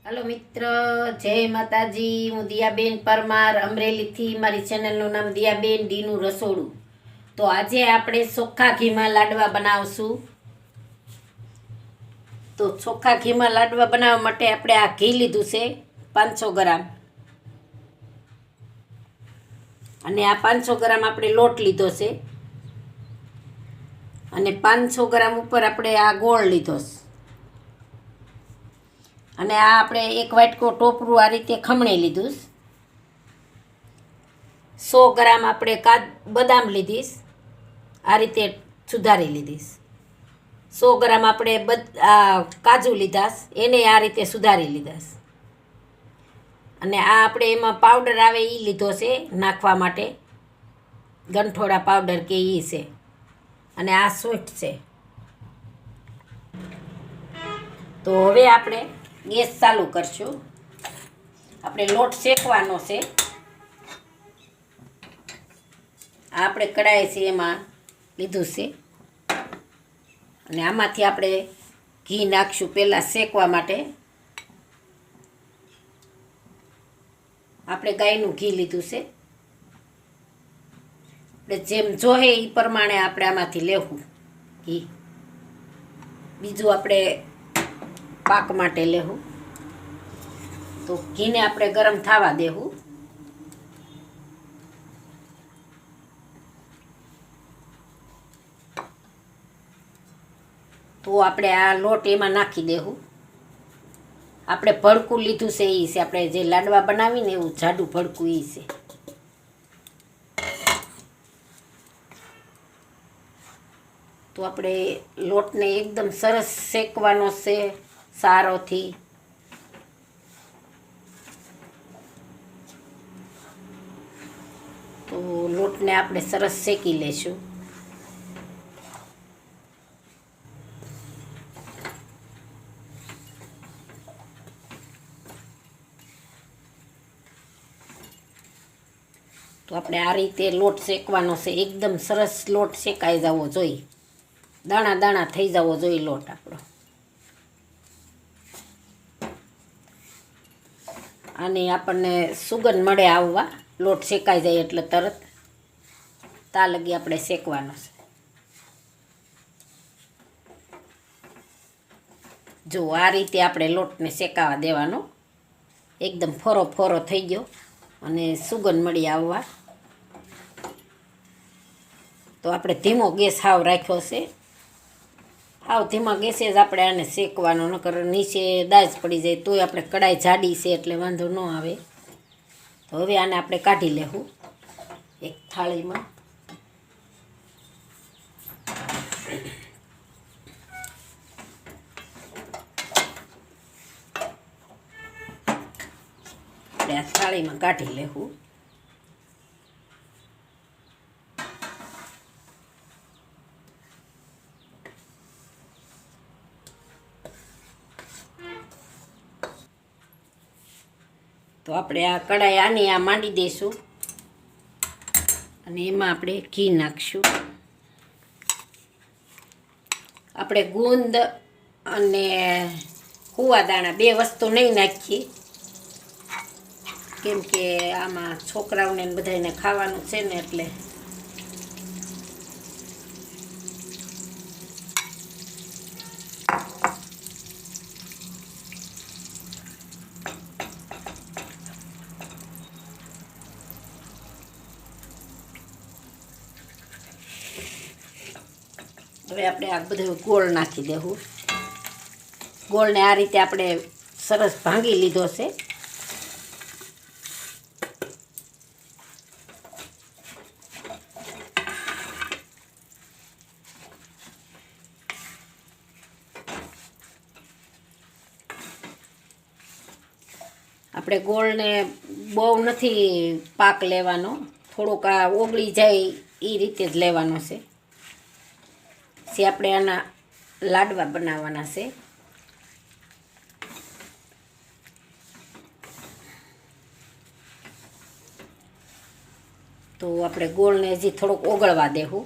Hello मित्र, जय माताजी। हूँ दियाबेन परमार अमरेली मारी चेनल नाम दियाबेन डीनू रसोड़ू। तो आज आपणे ચોખ્ખા घी में लाडवा बनावशुं। तो ચોખ્ખા घी में लाडवा बनाववा माटे आपणे आ घी लीधुं छे 500 ग्राम अने आ 500 ग्राम आपणे लोट लीधो छे अने 500 ग्राम उपर आपणे आ गोळ लीधो छे અને આ આપણે એક વાટકો ટોપરું આ રીતે ખમણી લીધું। 100 ગ્રામ આપણે બદામ લીધીશ, આ રીતે સુધારી લીધીશ। 100 ગ્રામ આપણે કાજુ લીધાશ, એને આ રીતે સુધારી લીધાશ। અને આ આપણે એમાં પાવડર આવે એ લીધો છે નાખવા માટે, ગંઠોડા પાવડર કે એ છે। અને આ સૂંઠ છે। તો હવે આપણે गैस चालू करशुं। आपणे लोट शेकवानो छे। आपणे कढ़ाई छे एमां लीधुं छे अने आमांथी आपणे घी नाखशुं पहेला शेकवा माटे। आपणे गायनुं घी लीधुं छे। आपणे जेम जोहे ए प्रमाणे आपणे आमांथी लेवुं घी। बीजुं आपणे पाक माटे लेहूँ। तो घी ने आपणे गरम थावा देहूँ। तो आपणे आ लोट एमां नाखी देहूँ। आपणे भड़कूं लीधुं छे ई छे, आपणे जे लाडवा बनावीने एवुं जाडुं भड़कूं ई छे। तो आपणे लोटने एकदम सरस शेकवानो छे सारोथी। तो लोटने आपणे सरस शेकी लेशुं। तो आपणे आ रीते लोट शेकवानो छे। एकदम सरस लोट शेकाई जवो जोईए, दाणा दाणा थई जवो जोईए लोट आपणो। आने आपने सुगंध मळे आववा, लोट शेकाई जाए एटले तरत ता लगी आपणे शेकवानो छे। जो आ रीते आपणे लोटने शेकावा देवानो। एकदम फोरो फोरो थई गयो अने सुगंध मळी आववा। तो आपणे धीमो गैस हाव राख्यो छे। हाव धीमा गैसे ज आपणे आने शेकवानो, नकर नीचे दाज पड़ी जाए तो आपणे कढ़ाई जाडी छे एटले वांधो न आवे। तो हवे आने आपणे काढी लेहूं एक थाळी में। आपणे आ थाळी में काढी लेहूं। तो आपणे आ कढ़ाई आनी आ मांडी देशुं अने एमां आपणे घी नाखशुं। आपणे गुंद अने हुआ दाणा बे वस्तु नहीं नाखीए, केम के आमां छोकराओने बधाने खावानुं छे ने एटले। હવે આપણે આ બધું ગોળ નાખી દેવું। ગોળને આ રીતે આપણે સરસ ભાંગી લીધો છે। આપણે ગોળને બહુ નથી પાક લેવાનો, થોડોક આ ઓગળી જાય એ રીતે જ લેવાનો છે। से आपणे आना लाडवा बनावाना छे। तो आपणे गोळने हजी थोड़ोक ओगळवा देवुं।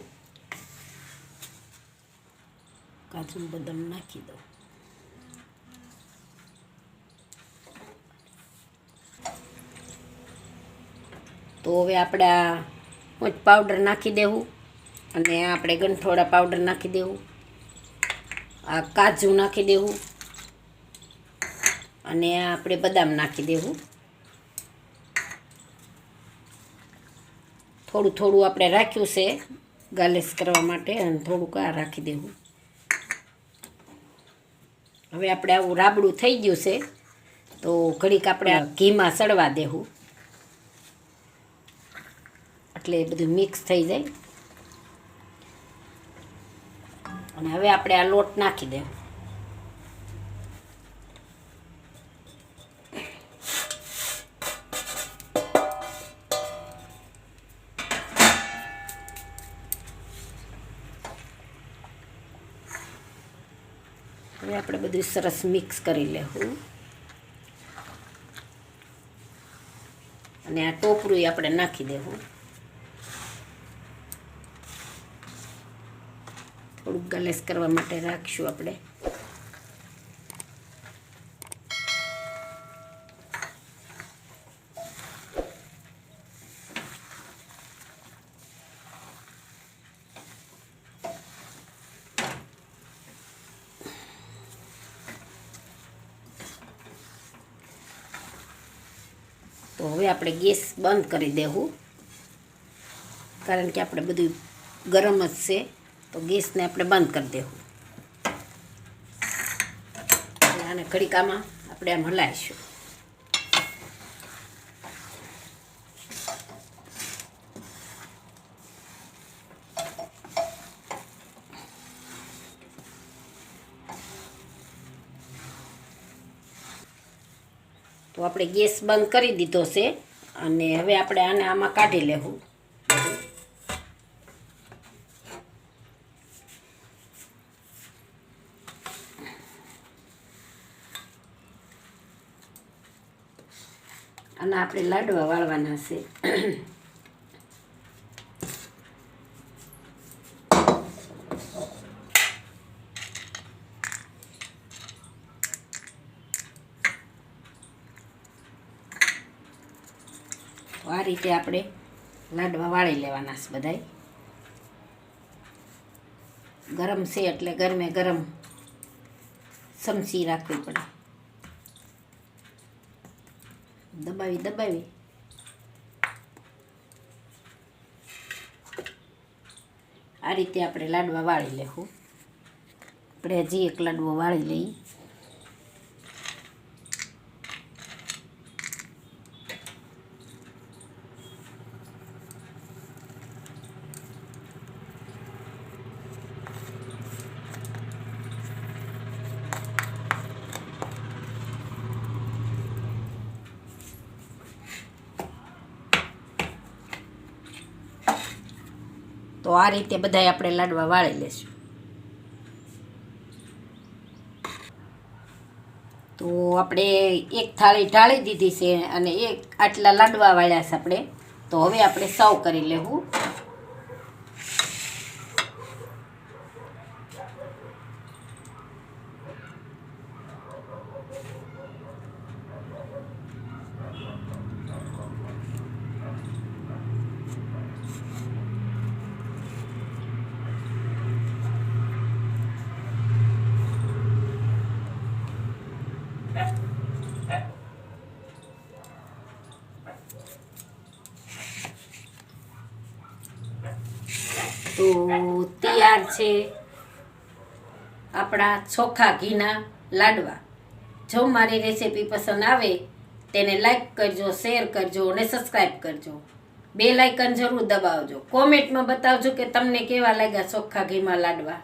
काजू बदाम नाखी दो। તો હવે આપણે આ પોચ પાવડર નાખી દેવું અને આપણે ગંઠોડા પાવડર નાખી દેવું, આ કાજુ નાખી દેવું અને આપણે બદામ નાખી દેવું. થોડું થોડું આપણે રાખ્યું છે ગાર્નિશ કરવા માટે અને થોડુંક આ રાખી દેવું. હવે આપણે આવું રાબડું થઈ ગયું છે તો ઘડીક આપણે ઘીમાં સડવા દેવું એટલે બધું મિક્સ થઈ જાય. અને હવે આપણે આ લોટ નાખી દેવું. હવે આપણે બધું સરસ મિક્સ કરી લેવું અને આ ટોપરું આપણે નાખી દેવું. થોડુંક ગાર્નિશ કરવા માટે રાખશું આપણે. તો હવે આપણે ગેસ બંધ કરી દેવું કારણ કે આપણે બધું ગરમ જ છે તો ગેસને આપણે બંધ કરી દેવું. આને ઘડીકામાં આપણે આમ હલાવીશું. તો આપણે ગેસ બંધ કરી દીધો છે અને હવે આપણે આને આમાં કાઢી લેવું. અને આપણે લાડવા વાળવાના છે. આ રીતે આપણે લાડવા વાળી લેવાના છે બધાય. ગરમ છે એટલે ગરમે ગરમ સમસી રાખવી પડે. દબાવી દબાવી આ રીતે આપણે લાડવા વાળી લેવું. આપણે હજી એક લાડવો વાળી લઈએ. તો આ રીતે બધાય આપણે લાડવા વાળી લેશું. તો આપણે એક થાળી ઢાળી દીધી છે અને એક આટલા લાડવા વાળ્યા છે આપણે. તો હવે આપણે સર્વ કરી લેવું. તો તૈયાર છે આપણા ચોખ્ખા ઘીના લાડવા. જો મારી રેસીપી પસંદ આવે તેને લાઈક કરજો, શેર કરજો અને સબસ્ક્રાઈબ કરજો. બેલ આઇકન જરૂર દબાવજો. કોમેન્ટમાં બતાવજો કે તમને કેવા લાગ્યા ચોખ્ખા ઘીમાં લાડવા.